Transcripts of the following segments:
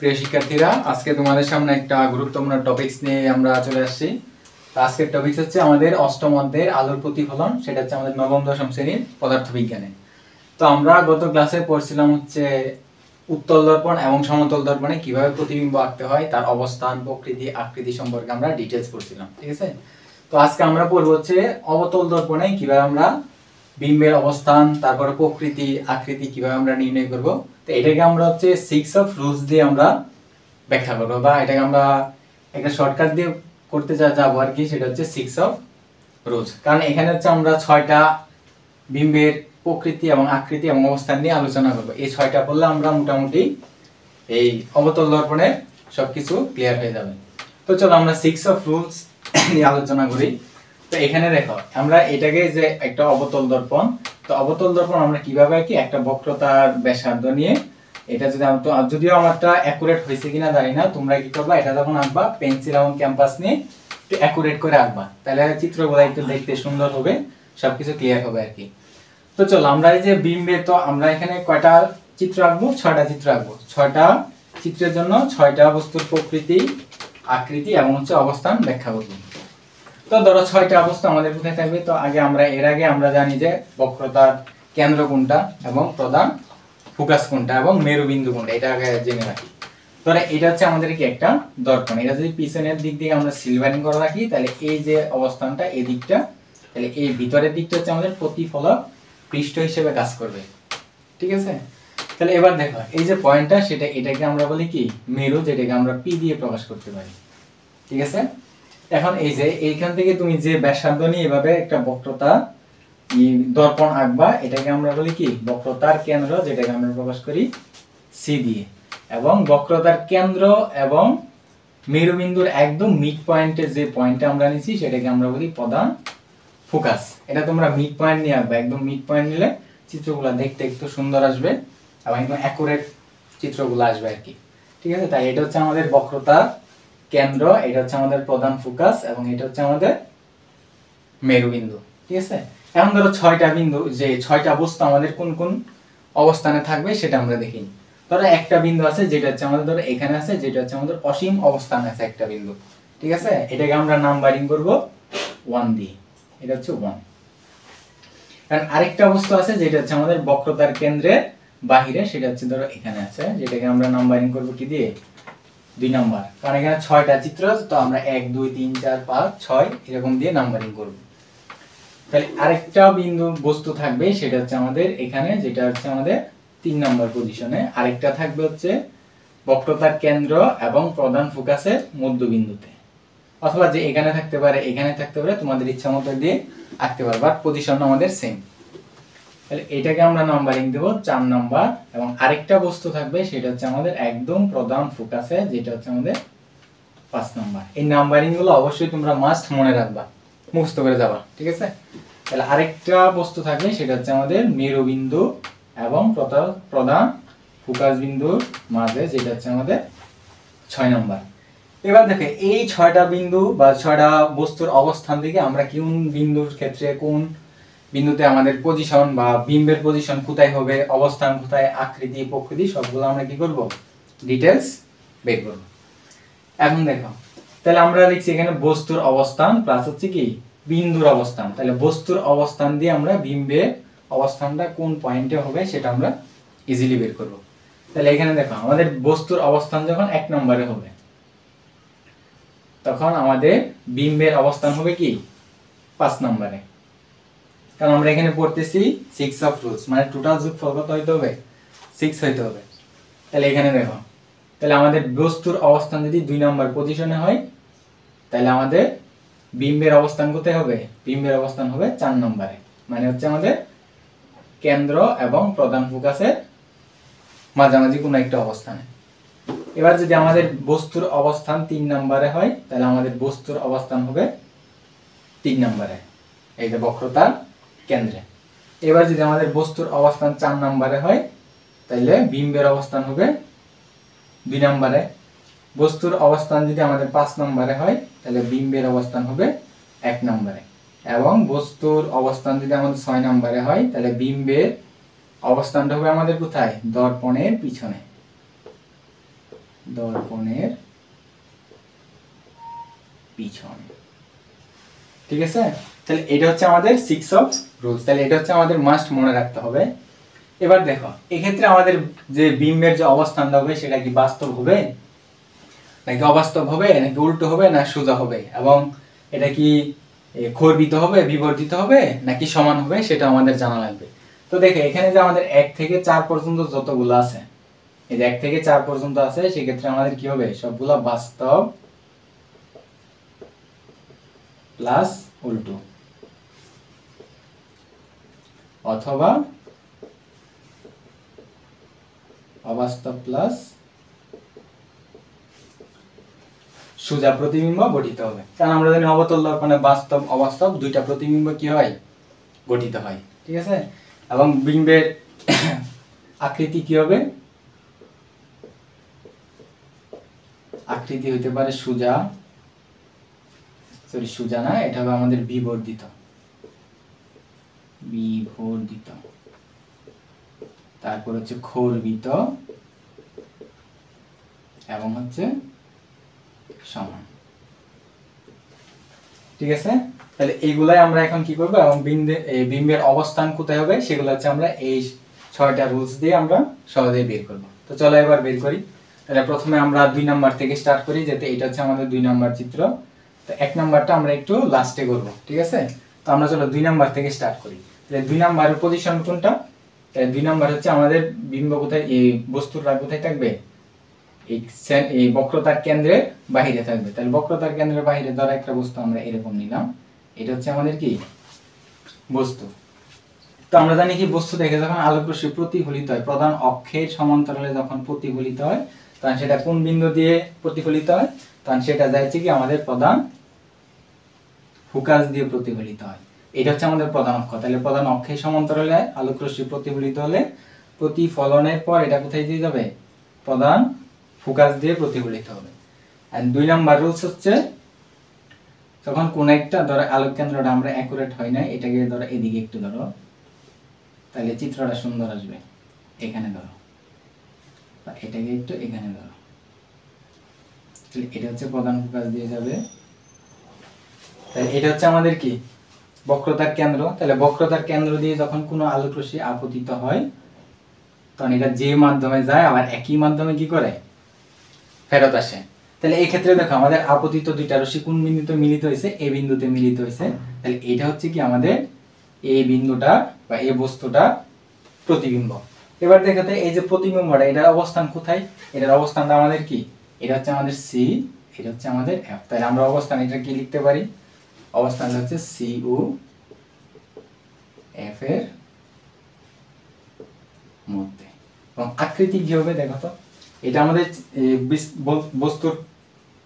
প্রিয় শিক্ষার্থীরা, আজকে তোমাদের সামনে একটা গুরুত্বপূর্ণ টপিকস নিয়ে আমরা চলে আসছি। আজকের টপিকস হচ্ছে আমাদের অষ্টম অধ্যায়ের আলোর প্রতিফলন, সেটা হচ্ছে আমাদের নবম দশম শ্রেণীর পদার্থবিজ্ঞানে। তো আমরা গত ক্লাসে পড়ছিলাম হচ্ছে উত্তল দর্পণ এবং সমতল দর্পণে কিভাবে প্রতিবিম্ব আঁকতে হয়, তার অবস্থান, প্রকৃতি, আকৃতি সম্পর্কে আমরা ডিটেইলস পড়ছিলাম, ঠিক আছে। তো আজকে আমরা পড়ব হচ্ছে অবতল দর্পণে কিভাবে আমরা বিম্বের অবস্থান, তারপরে প্রকৃতি, আকৃতি কিভাবে আমরা নির্ণয় করব। তো এটাকে আমরা হচ্ছে 6 অফ রুলস দিয়ে আমরা ব্যাখ্যা করব, বা এটাকে আমরা একটা শর্টকাট দিয়ে করতে যাবো আর কি। সেটা হচ্ছে 6 অফ রুলস, কারণ এখানে হচ্ছে আমরা 6টা বিম্বের প্রকৃতি এবং আকৃতি এবং অবস্থান নিয়ে আলোচনা করব। এই 6টা পড়লে আমরা মোটামুটি এই অবতল দর্পণে সবকিছু ক্লিয়ার হয়ে যাবে। তো চলো আমরা 6 অফ রুলস নিয়ে আলোচনা করি। তো এখানে দেখো, আমরা এটাকে যে একটা অবতল দর্পণ, তো অবতল দর্পণ আমরা কিভাবে কি একটা বক্রতার ব্যাসার্ধ নিয়ে, এটা যদি যদিও আমারটা অ্যাকুরেট হয়েছে কিনা জানি না, তোমরা কি করবা, এটা যখন আঁকবা পেন্সিল এবং ক্যাম্পাস নিয়ে একটু অ্যাকুরেট করে আঁকবা, তাহলে চিত্রগুলো একটু দেখতে সুন্দর হবে, সবকিছু ক্লিয়ার হবে আর কি। তো চলো আমরা এই যে বিম্বে, তো আমরা এখানে কয়টা চিত্র আঁকবো? 6টা চিত্র আঁকবো। 6টা চিত্রের জন্য 6টা বস্তুর প্রকৃতি, আকৃতি এবং হচ্ছে অবস্থান ব্যাখ্যা করবো। তো ধরো 6টা অবস্থা আমাদের কোথায় থাকবে। তো এর আগে আমরা জানি যে বক্রতার কেন্দ্র কোনটা এবং প্রধান ফোকাস কোনটা এবং মেরুবিন্দু কোনটা, এটা আগে জেনে রাখি। ধরো এটা হচ্ছে আমাদের কি একটা দর্পণ, এটা যদি পিছনের দিক দিয়ে আমরা সিলভারিং করে রাখি, তাহলে এই যে অবস্থানটা এই দিকটা, তাহলে এই ভিতরের দিকটা হচ্ছে আমাদের প্রতিফলক পৃষ্ঠ হিসেবে কাজ করবে, ঠিক আছে। তাহলে এবার দেখো এই যে পয়েন্টটা, এটাকে আমরা বলি কি মেরু, যেটাকে আমরা পি দিয়ে প্রকাশ করতে পারি, ঠিক আছে। এখন এই যে এইখান থেকে তুমি যে ব্যাসার্ধ নিয়ে এভাবে একটা বক্রতা দর্পণ আঁকবা, এটাকে আমরা বলি কি বক্রতার কেন্দ্র, যেটাকে আমরা প্রকাশ করি সি দিয়ে। এবং বক্রতার কেন্দ্র এবং মেরুবিন্দুর একদম মিড পয়েন্টে যে পয়েন্টটা আমরা নিছি, সেটাকে আমরা বলি প্রধান ফোকাস। এটা তোমরা মিড পয়েন্ট নিয়ে আঁকবা, একদম মিড পয়েন্ট নিলে চিত্রগুলো দেখতে একটু সুন্দর আসবে এবং একদম অ্যাকুরেট চিত্রগুলো আসবে আর কি, ঠিক আছে। তাই এটা হচ্ছে আমাদের বক্রতার কেন্দ্র, এটা হচ্ছে আমাদের প্রধান ফোকাস এবং এটা হচ্ছে আমাদের মেরুবিন্দু, ঠিক আছে। এখন ধরো 6টা বিন্দু, যে 6টা বস্তু আমাদের কোন কোন অবস্থানে থাকবে সেটা আমরা দেখি। ধরো একটা বিন্দু আছে যেটা হচ্ছে আমাদের, ধরো এখানে আছে, যেটা হচ্ছে আমাদের অসীম অবস্থানে আছে একটা বিন্দু, ঠিক আছে। এটাকে আমরা নাম্বারিং করব 1 দিয়ে, এটা হচ্ছে 1। কারণ আরেকটা বস্তু আছে যেটা হচ্ছে আমাদের বক্রতার কেন্দ্রের বাহিরে, সেটা হচ্ছে ধরো এখানে আছে, যেটাকে আমরা নাম্বারিং করব কি দিয়ে, 2 নাম্বার। কারণ এখানে 6টা চিত্র আছে, তো আমরা 1 2 3 4 5 6 এরকম দিয়ে নাম্বারিং করব। তাহলে আরেকটা বিন্দু বস্তু থাকবে, সেটা হচ্ছে আমাদের এখানে, যেটা হচ্ছে আমাদের 3 নাম্বার পজিশনে। আরেকটা থাকবে হচ্ছে বক্রতার কেন্দ্র এবং প্রধান ফোকাসের মধ্যবিন্দুতে, অথবা যে এখানে থাকতে পারে, এখানে থাকতে পারে, তোমাদের ইচ্ছা মতো দিয়ে আঁকতে পারবে, বাট পজিশন আমাদের সেম। তাহলে এটাকে আমরা নাম্বারিং দেব 4 নাম্বার। এবং আরেকটা বস্তু থাকবে, সেটা হচ্ছে আমাদের একদম প্রধান ফোকাসে, যেটা হচ্ছে আমাদের 5 নাম্বার। এই নাম্বারিং গুলো অবশ্যই তোমরা মাস্ট মনে রাখবা, মুখস্থ করে যাবা, ঠিক আছে। তাহলে আরেকটা বস্তু থাকবে, সেটা হচ্ছে আমাদের মেরুবিন্দু এবং প্রধান ফোকাস বিন্দুর মাঝে, যেটা হচ্ছে আমাদের 6 নাম্বার। এবার দেখো এই 6টা বিন্দু বা 6টা বস্তুর অবস্থান থেকে আমরা কোন বিন্দুর ক্ষেত্রে, কোন বিন্দুতে আমাদের পজিশন বা বিম্বের পজিশন কোথায় হবে, অবস্থান কোথায়, আকৃতি, প্রকৃতি সবগুলো আমরা কি করব, ডিটেইলস বের করব। এখন দেখো, তাহলে আমরা লিখছি এখানে বস্তুর অবস্থান প্লাস হচ্ছে কি বিন্দুর অবস্থান। তাহলে বস্তুর অবস্থান দিয়ে আমরা বিম্বের অবস্থানটা কোন পয়েন্টে হবে সেটা আমরা ইজিলি বের করব। তাহলে এখানে দেখো, আমাদের বস্তুর অবস্থান যখন 1 নম্বরে হবে, তখন আমাদের বিম্বের অবস্থান হবে কি 5 নম্বরে। কারণ আমরা এখানে পড়তেছি 6 অফ রুলস, মানে টোটাল যোগফল কত হইতে হবে, 6 হইতে হবে। তাহলে এখানে দেখো, তাহলে আমাদের বস্তুর অবস্থান যদি 2 নম্বর পজিশনে হয়, তাহলে আমাদের বিম্বের অবস্থান কোথায় হবে, বিম্বের অবস্থান হবে 4 নম্বরে, মানে হচ্ছে আমাদের কেন্দ্র এবং প্রধান ফোকাসের মাঝামাঝি কোনো একটা অবস্থানে। এবার যদি আমাদের বস্তুর অবস্থান 3 নম্বরে হয়, তাহলে আমাদের বস্তুর অবস্থান হবে 3 নম্বরে, এই যে বক্রতার কেন্দ্রে। এবার যদি আমাদের বস্তুর অবস্থান 4 নম্বরে হয়, তাহলে বিম্বের অবস্থান হবে 2 নম্বরে। বস্তুর অবস্থান যদি আমাদের 5 নম্বরে হয়, তাহলে বিম্বের অবস্থান হবে 1 নম্বরে। এবং বস্তুর অবস্থান যদি আমাদের 6 নম্বরে হয়, তাহলে বিম্বের অবস্থানটা হবে আমাদের কোথায়, দর্পণের পিছনে। দর্পণের পিছনে। ঠিক আছে, তাহলে এটা হচ্ছে আমাদের 6 অফ রুলস, তাহলে এটা হচ্ছে আমাদের মাস্ট মনে রাখতে হবে। এবার দেখো এক্ষেত্রে আমাদের যে বিম্বের যে অবস্থানটা হবে সেটা কি বাস্তব হবে নাকি অবাস্তব হবে নাকি উল্টো হবে না সোজা হবে, এবং এটা কি খর্বিত হবে বিবর্ধিত হবে নাকি সমান হবে সেটা আমাদের জানা লাগবে। তো দেখো এখানে যে আমাদের 1 থেকে 4 পর্যন্ত যতগুলো আছে, এই যে 1 থেকে 4 পর্যন্ত আছে, সেক্ষেত্রে আমাদের কি হবে সবগুলো বাস্তব প্লাস উল্টো অথবা অবাস্তব প্লাস সোজা প্রতিবিম্ব গঠিত হবে। কারণ আমরা জানি অবতল দর্পণে বাস্তব অবাস্তব দুইটা প্রতিবিম্ব কি হয় গঠিত হয়। ঠিক আছে, এবং বিম্বের আকৃতি কি হবে, আকৃতি হইতে পারে সোজা, সোজা না, এটা হবে আমাদের বিবর্ধিত, বিবর্ধিত, তারপর হচ্ছে খর্বিত এবং হচ্ছে সমান। ঠিক আছে, তাহলে এইগুলাই আমরা এখন কি করব, এবং বিম্বের অবস্থান কোথায় হবে সেগুলো হচ্ছে আমরা এই 6টা রুলস দিয়ে আমরা সহজেই বের করব। তো চলো এবার বের করি। তাহলে প্রথমে আমরা 2 নাম্বার থেকে স্টার্ট করি, যেতে এটা হচ্ছে আমাদের 2 নাম্বার চিত্র। তো 1 নাম্বারটা আমরা একটু লাস্টে করব। ঠিক আছে, তো আমরা চলো 2 নাম্বার থেকে স্টার্ট করি। তাহলে 2 নাম্বারের পজিশন কোনটা, তাহলে 2 নাম্বার হচ্ছে আমাদের বিম্ব কোথায়, এই বস্তুটা কোথায় থাকবে, এই বক্রতার কেন্দ্রের বাহিরে থাকবে। তাহলে বক্রতার কেন্দ্রের বাহিরে ধরো একটা বস্তু আমরা এরকম নিলাম, এটা হচ্ছে আমাদের কি বস্তু। তো আমরা জানি কি বস্তু থেকে যখন আলোক রশ্মি প্রতিফলিত হয়, প্রধান অক্ষের সমান্তরালে যখন প্রতিফলিত হয়, তখন সেটা কোন বিন্দু দিয়ে প্রতিফলিত হয়, তখন সেটা যাচ্ছে কি আমাদের প্রধান ফোকাস দিয়ে প্রতিফলিত হয়। এটা হচ্ছে আমাদের প্রধান অক্ষ। তাহলে প্রধান অক্ষের সমান্তরালে আলোক রশ্মি প্রতিফলিত হলে প্রতিফলনের পর এটা কোথায় দিয়ে যাবে, প্রধান ফোকাস দিয়ে প্রতিফলিত হবে। এন্ড 2 নাম্বার রুলস হচ্ছে যখন কোন একটা ধরো আলোক কেন্দ্রটা আমরা অ্যাকুরেট হয় না, এটাকে ধরো এদিকে একটু ধরো, তাহলে চিত্রটা সুন্দর আসবে। এখানে ধরো, বা এটাকে একটু এখানে ধরো, তাহলে এটা হচ্ছে প্রধান ফোকাস দিয়ে যাবে। তাহলে এটা হচ্ছে আমাদের কি বক্রতার কেন্দ্র। তাহলে বক্রতার কেন্দ্র দিয়ে যখন কোনো আলোক রশ্মি আপতিত হয়, তখন এটা যে মাধ্যমে যায় আবার একই মাধ্যমে কি করে ফেরত আসে। তাহলে এই ক্ষেত্রে দেখো আমাদের আপতিত দুইটা রশ্মি কোন বিন্দুতে মিলিত হয়েছে, এই বিন্দুতে মিলিত হয়েছে। তাহলে এটা হচ্ছে কি আমাদের এই বিন্দুটা বা এই বস্তুটা প্রতিবিম্ব। এবার দেখাতে এই যে প্রতিবিম্বটা, এটার অবস্থান কোথায়, এটার অবস্থানটা আমাদের কি, এটা হচ্ছে আমাদের সি, এটা হচ্ছে আমাদের এফ। তাহলে আমরা অবস্থান এটা কি লিখতে পারি, অবস্থানটা হচ্ছে সি ও এফ এর মধ্যে। এবং আকৃতি কি হবে দেখো তো, এটা আমাদের বস্তুর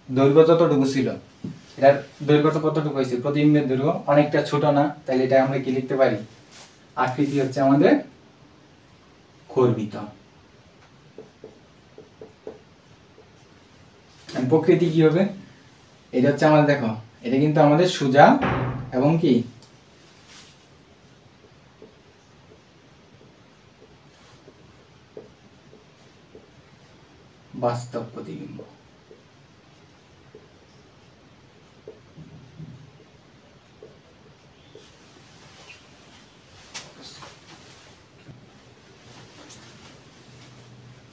দৈর্ঘ্য যতটুকু ছিল, এটার দৈর্ঘ্য কতটুকু হয়েছে, প্রতিবিম্বের দৈর্ঘ্য অনেকটা ছোট না, তাহলে এটা আমরা কি লিখতে পারি, আকৃতি হচ্ছে আমাদের খর্বিত। প্রকৃতি কি হবে, এটা হচ্ছে আমাদের দেখো, এটা কিন্তু আমাদের সোজা এবং কি বাস্তব প্রতিবিম্ব।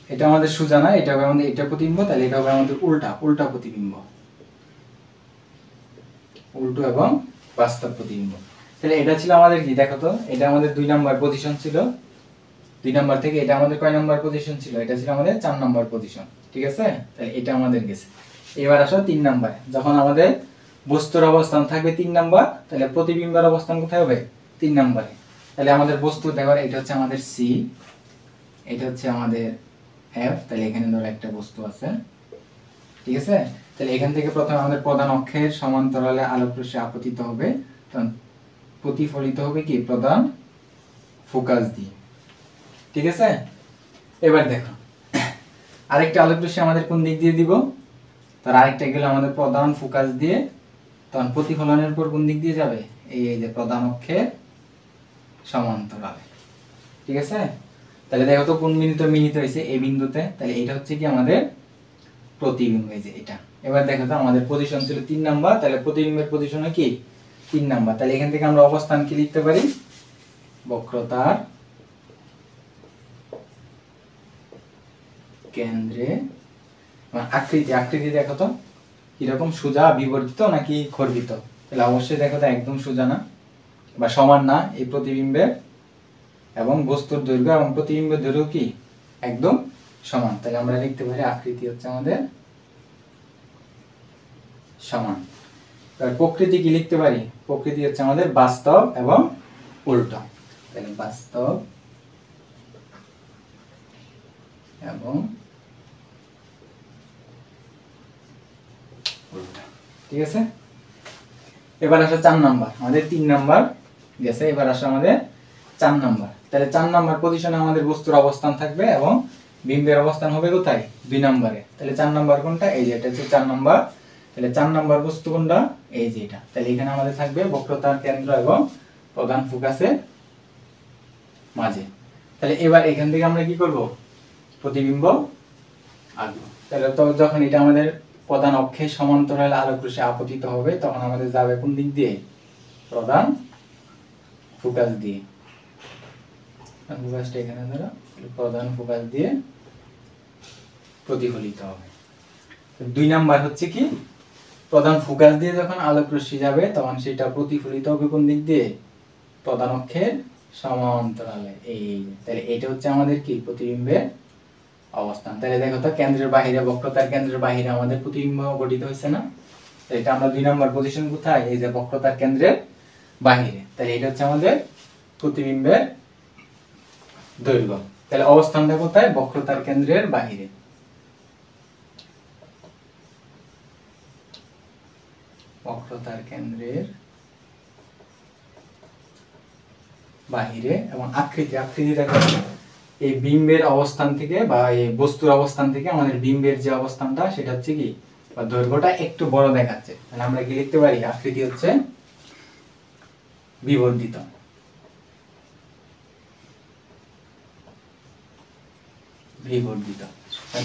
এটা আমাদের সোজা না, এটা হবে আমাদের এটা প্রতিবিম্ব, তাহলে এটা হবে আমাদের উল্টা, উল্টা প্রতিবিম্ব, উল্টো এবং বাস্তব প্রতিবিম্ব। তাহলে এটা ছিল আমাদের কি দেখো তো, এটা আমাদের 2 নাম্বার পজিশন ছিল, 2 নাম্বার থেকে এটা আমাদের কয় নাম্বার পজিশন ছিল, এটা ছিল আমাদের 4 নাম্বার পজিশন। ঠিক আছে, তাহলে এটা আমাদের গেছে। এবার আসো 3 নাম্বারে, যখন আমাদের বস্তুর অবস্থান থাকবে 3 নাম্বার, তাহলে প্রতিবিম্বের অবস্থান কোথায় হবে 3 নাম্বারে। তাহলে আমাদের বস্তু দেখো, এটা হচ্ছে আমাদের সি, এটা হচ্ছে আমাদের এফ, তাহলে এখানে ধরো একটা বস্তু আছে। ঠিক আছে, তাহলে এখান থেকে প্রথমে আমাদের প্রধান অক্ষের সমান্তরালে আলোক রশ্মি আপতিত হবে, তখন প্রতিফলিত হবে কি প্রধান ফোকাস দিয়ে। ঠিক আছে, এবার দেখো আরেকটা আলোক রশ্মি আমাদের কোন দিক দিয়ে দিব, তার আরেকটা গেল আমাদের প্রধান ফোকাস দিয়ে, তখন প্রতিফলনের পর কোন দিক দিয়ে যাবে, এই যে প্রধান অক্ষের সমান্তরালে। ঠিক আছে, তাহলে দেখো তো কোন বিন্দুতে মিলিত হয়েছে, এই বিন্দুতে, তাহলে এটা হচ্ছে কি আমাদের প্রতিবিম্ব, এই যে এটা। এবার দেখো তো আমাদের পজিশন ছিল 3 নাম্বার, তাহলে প্রতিবিম্বের পজিশন কি 3 নাম্বার। তাহলে এখান থেকে আমরা অবস্থান কি লিখতে পারি, বক্রতার কেন্দ্রে আকৃতি দেখো তো কিরকম, সোজা, বিবর্তিত নাকি খর্বিত। তাহলে অবশ্যই দেখো তো একদম সোজা না বা সমান না এই প্রতিবিম্বের এবং বস্তুর দৈর্ঘ্য এবং প্রতিবিম্বের দৈর্ঘ্য কি একদম সমান। তাহলে আমরা লিখতে পারি আকৃতি হচ্ছে আমাদের সমান। এবার প্রকৃতি কি লিখতে পারি, প্রকৃতি হচ্ছে আমাদের বাস্তব এবং উল্টো। তাহলে বাস্তব এবং উল্টো, ঠিক আছে। এবার আসো 4 নাম্বার, আমাদের 3 নাম্বার গেছে, এবার আসো আমাদের 4 নাম্বার। তাহলে 4 নাম্বার পজিশনে আমাদের বস্তুর অবস্থান থাকবে এবং বিম্বের অবস্থান হবে কোথায়, 2 নম্বরে। তাহলে 4 নাম্বার কোনটা, এই যে এটা হচ্ছে 4 নাম্বার। তাহলে 4 নাম্বার বস্তু কোনটা, এই যে এটা। তাহলে এখানে আমাদের থাকবে বক্রতার কেন্দ্র এবং প্রধান ফোকাসের মাঝে। তাহলে এবার এখান থেকে আমরা কি করব, প্রতিবিম্ব আঁকবো। তাহলে তো যখন এটা আমাদের প্রধান অক্ষের সমান্তরালে আলোক রশ্মি আপতিত হবে, তখন আমাদের যাবে কোন দিক দিয়ে, প্রধান ফোকাস দিয়ে। ফোকাসটা এখানে ধরো, প্রধান ফোকাস দিয়ে প্রতিফলিত হবে। 2 নাম্বার হচ্ছে কি, প্রধান ফোকাস দিয়ে যখন আলোক রশ্মি যাবে তখন সেটা প্রতিফলিত হবে কোন দিক দিয়ে, প্রধান অক্ষের সমান্তরালে। এই তাহলে এটা হচ্ছে আমাদের কি প্রতিবিম্বের অবস্থান। তাহলে দেখো তো কেন্দ্রের বাহিরে, বক্রতার কেন্দ্রের বাহিরে আমাদের প্রতিবিম্ব গঠিত হয়েছে না। এটা আমরা 2 নাম্বার পজিশন কোথায়, এই যে বক্রতার কেন্দ্রের বাহিরে। তাহলে এটা হচ্ছে আমাদের প্রতিবিম্বের দৈর্ঘ্য। তাহলে অবস্থানটা কোথায়, বক্রতার কেন্দ্রের বাহিরে। বক্রতার কেন্দ্রের বাহিরে। এবং আকৃতি দেখো, এই বিম্বের অবস্থান থেকে বা এই বস্তুর অবস্থান থেকে আমাদের বিম্বের যে অবস্থানটা সেটা হচ্ছে কি, বা দৈর্ঘ্যটা একটু বড় দেখাচ্ছে। তাহলে আমরা কি লিখতে পারি, আকৃতি হচ্ছে বিবর্ধিত।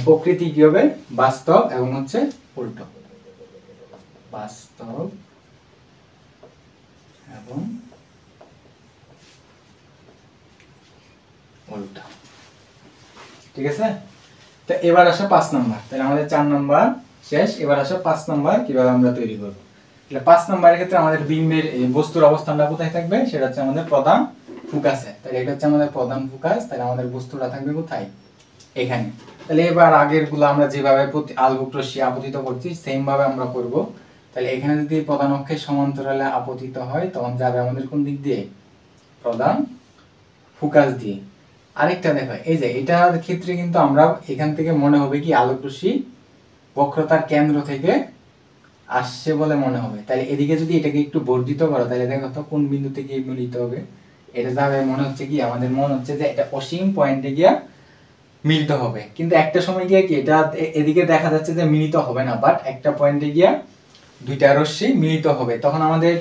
প্রকৃতি কি হবে, বাস্তব এবং হচ্ছে উল্টো। বাস্তব এবং উল্টো, ঠিক আছে। তো এবার আসো 5 নাম্বার। তাহলে আমাদের 4 নাম্বার শেষ, এবার আসো 5 নাম্বার কিভাবে আমরা তৈরি করব। তাহলে 5 নাম্বারের ক্ষেত্রে আমাদের বিম্বের বস্তুর অবস্থানটা কোথায় থাকবে, সেটা হচ্ছে আমাদের প্রধান ফোকাসে। তাহলে এটা হচ্ছে আমাদের প্রধান ফোকাস। তাহলে আমাদের বস্তুটা থাকবে কোথায়, এখানে। তাহলে এবার আগের গুলো আমরা যেভাবে আলোক রশ্মি আপতিত করছি সেম ভাবে আমরা করব। তাহলে এখানে যদি প্রধান অক্ষের সমান্তরালে আপতিত হয় তখন যাবে আমাদের কোন দিক দিয়ে, প্রধান ফোকাস দিয়ে। আরেকটা দেখো, এই যে এটার ক্ষেত্রে কিন্তু আমরা এখান থেকে মনে হবে কি আলোক রশ্মি বক্রতার কেন্দ্র থেকে আসছে বলে মনে হবে। তাহলে এদিকে যদি এটাকে একটু বর্ধিত করো, তাহলে দেখো তো কোন বিন্দু থেকে মিলিত হবে, এটা যাবে মনে হচ্ছে কি, আমাদের মনে হচ্ছে যে এটা অসীম পয়েন্টে গিয়া মিলিত হবে। কিন্তু একটা সময় গিয়ে কি এটা এদিকে দেখা যাচ্ছে যে মিলিত হবে না, বাট একটা পয়েন্টে গিয়া দুইটা রশ্মি মিলিত হবে। তখন আমাদের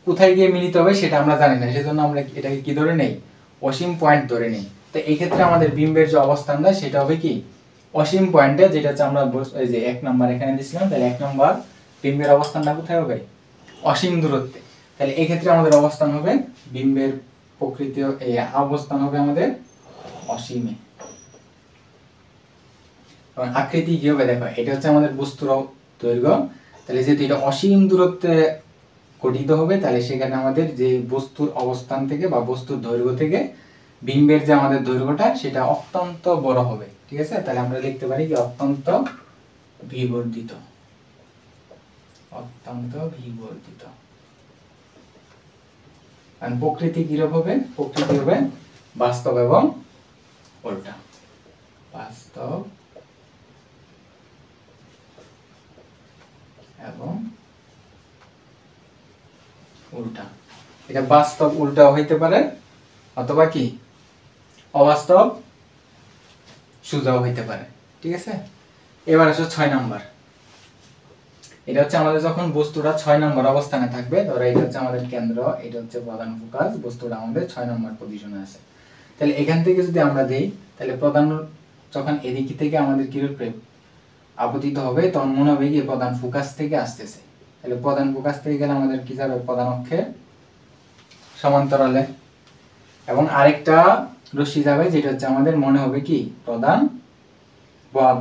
কোথায় গিয়ে মিলিত হবে সেটা আমরা জানি না, সেজন্য আমরা এটাকে কি ধরে নেই, অসীম পয়েন্ট ধরে নেই। তো এই ক্ষেত্রে আমাদের বিম্বের যে অবস্থানটা সেটা হবে কি অসীম পয়েন্টে, যেটা হচ্ছে আমরা এই যে 1 নাম্বার এখানে দিয়েছিলাম। তাহলে 1 নাম্বার বিম্বের অবস্থানটা কোথায় হবে, অসীম দূরত্বে। তাহলে এই ক্ষেত্রে আমাদের অবস্থান হবে, বিম্বের প্রকৃতি এই অবস্থান হবে আমাদের অসীমে। এবং আকৃতি কি হবে দেখো, এটা হচ্ছে আমাদের বস্তুর দৈর্ঘ্য। তাহলে যেহেতু এটা অসীম দূরত্বে গঠিত হবে, তাহলে সেখানে আমাদের যে বস্তুর অবস্থান থেকে বা বস্তুর দৈর্ঘ্য থেকে বিম্বের যে আমাদের দৈর্ঘ্যটা সেটা অত্যন্ত বড় হবে, ঠিক আছে। তাহলে আমরা লিখতে পারি কি অত্যন্ত বিবর্ধিত, অত্যন্ত বিবর্ধিত। আর প্রকৃতি কিরকম হবে, প্রকৃতি হবে বাস্তব এবং উল্টা। বাস্তব এবং উল্টা। এটা বাস্তব উল্টা হইতে পারে, অথবা কি অবাস্তব সোজাও হইতে পারে, ঠিক আছে। এবার আসো 6 নাম্বার। এটা হচ্ছে আমাদের যখন বস্তুটা 6 নম্বর অবস্থানে থাকবে, ধরো এটা হচ্ছে আমাদের কেন্দ্র, এটা হচ্ছে প্রধান ফোকাস, বস্তুটা আমাদের 6 নম্বর পজিশনে আছে। তাহলে এখান থেকে যদি আমরা দেই, তাহলে প্রধান যখন এদিক থেকে আমাদের কি রূপে আপতিত হবে তখন মনে হবে কি প্রধান ফোকাস থেকে আসতেছে। তাহলে প্রধান ফোকাস থেকে গেলে আমাদের কি যাবে প্রধান অক্ষের সমান্তরালে, এবং আরেকটা রশ্মি যাবে যেটা হচ্ছে আমাদের মনে হবে কি প্রধান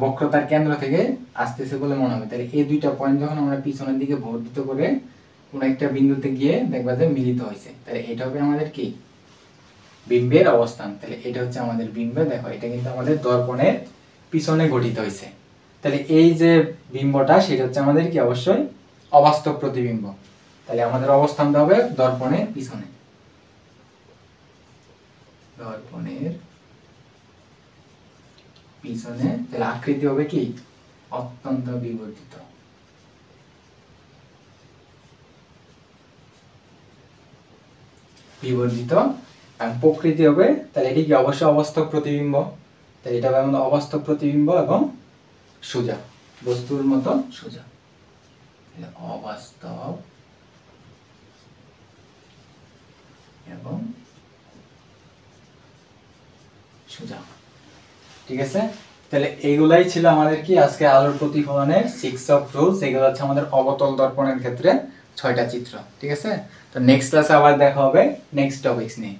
বক্রতার কেন্দ্র থেকে আসতেছে বলে মনে হবে। তাহলে এই দুইটা পয়েন্ট যখন আমরা পিছনের দিকে বর্ধিত করে কোন একটা বিন্দুতে গিয়ে দেখবা যে মিলিত হয়েছে, তাহলে এটা হবে আমাদের কি বিম্বের অবস্থান। তাহলে এটা হচ্ছে আমাদের বিম্ব। দেখো এটা কিন্তু আমাদের দর্পণের পিছনে গঠিত হয়েছে। তাহলে এই যে বিম্বটা সেটা হচ্ছে আমাদের কি অবশ্যই অবাস্তব প্রতিবিম্ব। তাহলে আমাদের অবস্থানটা হবে দর্পণের পিছনে, দর্পণের পিছনে। তাহলে আকৃতি হবে কি অত্যন্ত বিবর্ধিত, বিবর্ধিত। আর প্রকৃতি হবে তাহলে এটি কি অবশ্যই অবাস্তব প্রতিবিম্ব। তাহলে এটা হবে আমাদের অবাস্তব প্রতিবিম্ব এবং সোজা, বস্তুর মতো সোজা। অবাস্তব এবং সোজা, ঠিক আছে। তাহলে এইগুলাই ছিল আমাদের কি আজকে আলোর প্রতিফলনের 6 অফ রুলস। এগুলো হচ্ছে আমাদের অবতল দর্পণের ক্ষেত্রে 6টা চিত্র, ঠিক আছে। তো নেক্সট ক্লাসে আবার দেখা হবে নেক্সট টপিকস নিয়ে।